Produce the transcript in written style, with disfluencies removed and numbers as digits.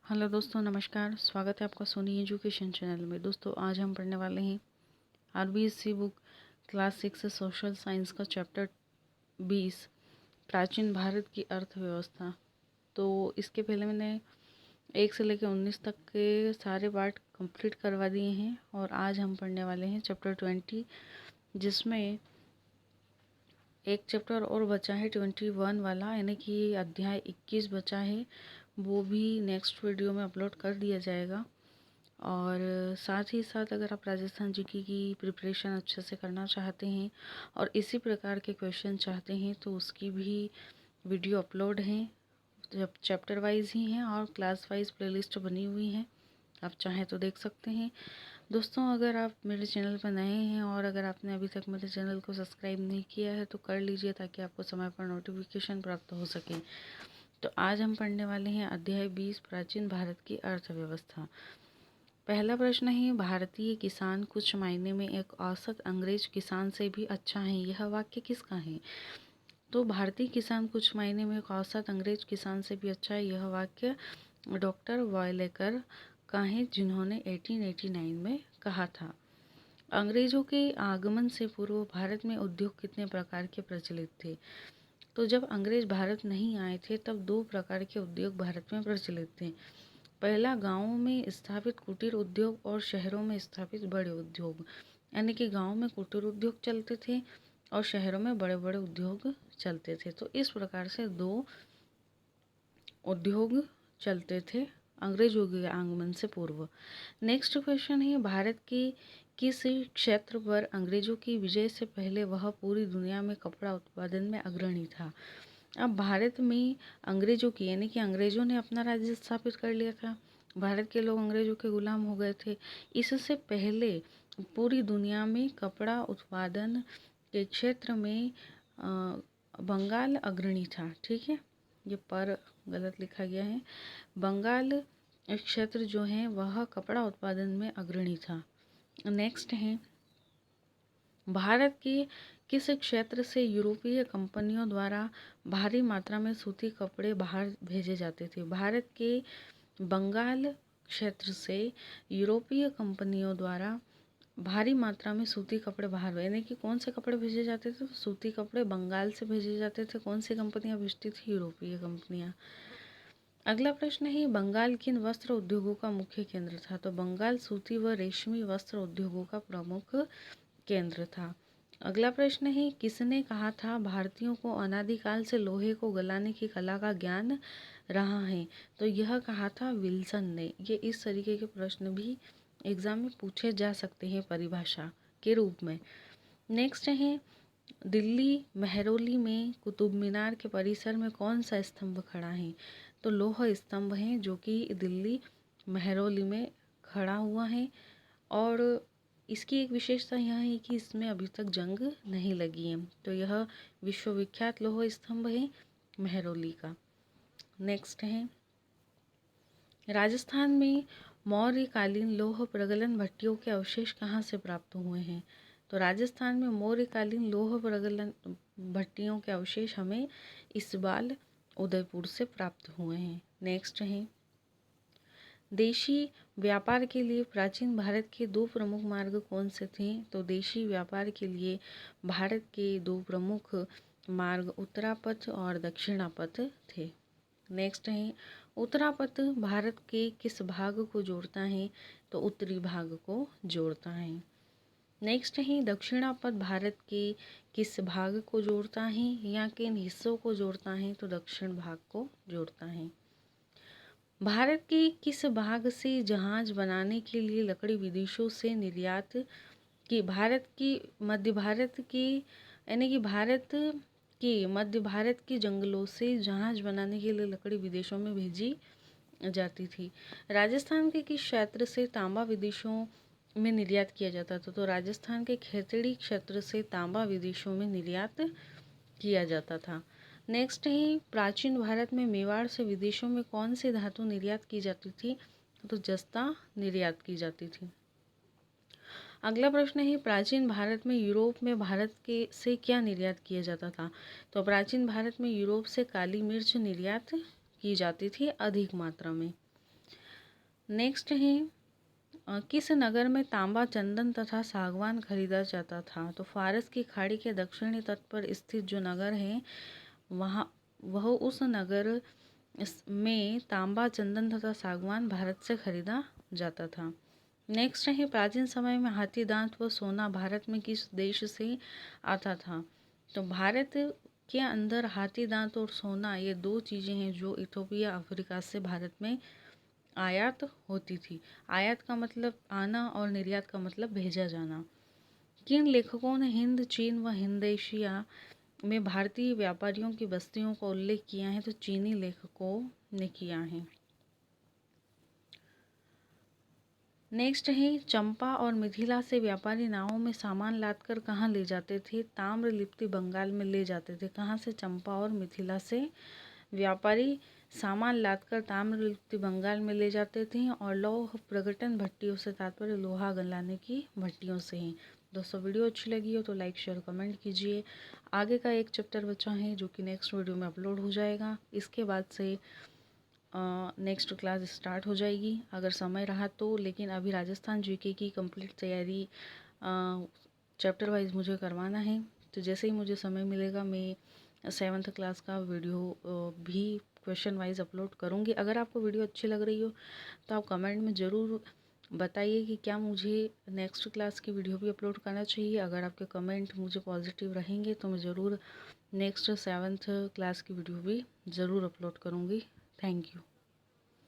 Hello दोस्तों, नमस्कार। स्वागत है आपका सोनी एजुकेशन चैनल में। दोस्तों, आज हम पढ़ने वाले हैं RBSC book class 6 social science का चैप्टर 20 प्राचीन भारत की अर्थव्यवस्था। तो इसके पहले मैंने 1 से लेकर 19 तक के सारे पार्ट कंप्लीट करवा दिए हैं और आज हम पढ़ने वाले हैं चैप्टर 20, जिसमें एक चैप्टर और बचा है 21 वाला, यानी कि अध्याय 21 बचा है। वो भी नेक्स्ट वीडियो में अपलोड कर दिया जाएगा। और साथ ही साथ अगर आप राजस्थान जीके की प्रिपरेशन अच्छे से करना चाहते हैं और इसी प्रकार के क्वेश्चन चाहते हैं तो उसकी भी वीडियो अपलोड हैं। जब चैप्टर वाइज ही हैं और क्लास वाइज प्लेलिस्ट बनी हुई हैं, आप चाहें तो देख सकते हैं। दोस्तों, अगर आप मेरे चैनल पर नए हैं और अगर आपने अभी तक मेरे चैनल को सब्सक्राइब नहीं किया है तो कर लीजिए, ताकि आपको समय पर नोटिफिकेशन प्राप्त हो सके। तो आज हम पढ़ने वाले हैं अध्याय 20 प्राचीन भारत की अर्थव्यवस्था। पहला प्रश्न है, भारतीय किसान कुछ मायने में एक औसत अंग्रेज किसान से भी अच्छा है। यह वाक्य किसका है? तो भारतीय किसान कुछ मायने में एक औसत अंग्रेज किसान से भी अच्छा है, यह वाक्य डॉक्टर वॉयलेकर का है, जिन्होंने 1889 में कहा था। अंग्रेजों के आगमन से पूर्व भारत में उद्योग कितने प्रकार के प्रचलित थे? तो जब अंग्रेज भारत नहीं आए थे तब 2 प्रकार के उद्योग भारत में प्रचलित थे। पहला, गांवों में स्थापित कुटीर उद्योग और शहरों में स्थापित बड़े उद्योग, यानी कि गांव में कुटीर उद्योग चलते थे और शहरों में बड़े बड़े उद्योग चलते थे। तो इस प्रकार से 2 उद्योग चलते थे अंग्रेजों के आगमन से पूर्व। नेक्स्ट क्वेश्चन है, भारत के किस क्षेत्र पर अंग्रेजों की विजय से पहले वह पूरी दुनिया में कपड़ा उत्पादन में अग्रणी था? अब भारत में अंग्रेजों की, यानी कि अंग्रेजों ने अपना राज्य स्थापित कर लिया था, भारत के लोग अंग्रेजों के गुलाम हो गए थे। इससे पहले पूरी दुनिया में कपड़ा उत्पादन के क्षेत्र में बंगाल अग्रणी था। ठीक है, ये पर गलत लिखा गया है। बंगाल क्षेत्र जो है वह कपड़ा उत्पादन में अग्रणी था। नेक्स्ट है, भारत के किस क्षेत्र से यूरोपीय कंपनियों द्वारा भारी मात्रा में सूती कपड़े बाहर भेजे जाते थे? भारत के बंगाल क्षेत्र से यूरोपीय कंपनियों द्वारा भारी मात्रा में सूती कपड़े बाहर, यानी कि कौन से कपड़े भेजे जाते थे? तो सूती कपड़े बंगाल से भेजे जाते थे। कौन सी कंपनियां भेजती थी? यूरोपीय कंपनियां। अगला प्रश्न है, बंगाल किन वस्त्र उद्योगों का मुख्य केंद्र था? तो बंगाल सूती व रेशमी वस्त्र उद्योगों का प्रमुख केंद्र था। अगला प्रश्न है, किसने कहा था भारतीयों को अनादिकाल से लोहे को गलाने की कला का ज्ञान रहा है? तो यह कहा था विल्सन ने। ये इस तरीके के प्रश्न भी एग्जाम में पूछे जा सकते हैं परिभाषा के रूप में। नेक्स्ट है, दिल्ली मेहरौली में कुतुब मीनार के परिसर में कौन सा स्तंभ खड़ा है? तो लौह स्तंभ है, जो कि दिल्ली मेहरौली में खड़ा हुआ है। और इसकी एक विशेषता यह है कि इसमें अभी तक जंग नहीं लगी है। तो यह विश्वविख्यात लौह स्तंभ है मेहरौली का। नेक्स्ट है, राजस्थान में मौर्यकालीन लौह प्रगलन भट्टियों के अवशेष कहाँ से प्राप्त हुए हैं? तो राजस्थान में मौर्यकालीन लौह प्रगलन भट्टियों के अवशेष हमें इसबाल उदयपुर से प्राप्त हुए हैं। नेक्स्ट है, देशी व्यापार के लिए प्राचीन भारत के 2 प्रमुख मार्ग कौन से थे? तो देशी व्यापार के लिए भारत के 2 प्रमुख मार्ग उत्तरापथ और दक्षिणापथ थे। नेक्स्ट है, उत्तरापथ भारत के किस भाग को जोड़ता है? तो उत्तरी भाग को जोड़ता है। नेक्स्ट है, दक्षिणापथ भारत के किस भाग को जोड़ता है या किन हिस्सों को जोड़ता है? तो दक्षिण भाग को जोड़ता है। भारत के किस भाग से जहाज बनाने के लिए लकड़ी विदेशों से निर्यात की? भारत की मध्य भारत की, यानी कि भारत के मध्य भारत के जंगलों से जहाज बनाने के लिए लकड़ी विदेशों में भेजी जाती थी। राजस्थान के किस क्षेत्र से तांबा विदेशों में निर्यात किया जाता था? तो राजस्थान के खेतड़ी क्षेत्र से तांबा विदेशों में निर्यात किया जाता था। नेक्स्ट है, प्राचीन भारत में मेवाड़ से विदेशों में कौन सी धातु निर्यात की जाती थी? तो जस्ता निर्यात की जाती थी। अगला प्रश्न है, प्राचीन भारत में यूरोप में भारत के से क्या निर्यात किया जाता था? तो प्राचीन भारत में यूरोप से काली मिर्च निर्यात की जाती थी अधिक मात्रा में। नेक्स्ट है किस नगर में तांबा, चंदन तथा सागवान खरीदा जाता था? तो फारस की खाड़ी के दक्षिणी तट पर स्थित जो नगर है वहाँ वह उस नगर में तांबा, चंदन तथा सागवान भारत से खरीदा जाता था। नेक्स्ट है प्राचीन समय में हाथी दांत व सोना भारत में किस देश से आता था? तो भारत के अंदर हाथी दांत और सोना ये दो चीज़ें हैं जो इथोपिया, अफ्रीका से भारत में आयात होती थी। आयात का मतलब आना और निर्यात का मतलब भेजा जाना। किन लेखकों ने हिंद, चीन व हिंद एशिया में भारतीय व्यापारियों की बस्तियों का उल्लेख किया है? तो चीनी लेखकों ने किया है। नेक्स्ट है चंपा और मिथिला से व्यापारी नावों में सामान लादकर कहाँ ले जाते थे? ताम्रलिप्ति बंगाल में ले जाते थे। कहाँ से? चंपा और मिथिला से व्यापारी सामान लादकर ताम्रलिप्ति बंगाल में ले जाते थे। और लौह प्रगटन भट्टियों से तात्पर्य लोहा गलाने की भट्टियों से है। दोस्तों वीडियो अच्छी लगी हो तो लाइक, शेयर, कमेंट कीजिए। आगे का एक चैप्टर बचा है जो कि नेक्स्ट वीडियो में अपलोड हो जाएगा। इसके बाद से नेक्स्ट क्लास स्टार्ट हो जाएगी अगर समय रहा तो। लेकिन अभी राजस्थान जीके की कंप्लीट तैयारी चैप्टर वाइज मुझे करवाना है। तो जैसे ही मुझे समय मिलेगा मैं 7th क्लास का वीडियो भी क्वेश्चन वाइज अपलोड करूँगी। अगर आपको वीडियो अच्छी लग रही हो तो आप कमेंट में ज़रूर बताइए कि क्या मुझे नेक्स्ट क्लास की वीडियो भी अपलोड करना चाहिए। अगर आपके कमेंट मुझे पॉजिटिव रहेंगे तो मैं ज़रूर नेक्स्ट 7th क्लास की वीडियो भी ज़रूर अपलोड करूँगी। Thank you.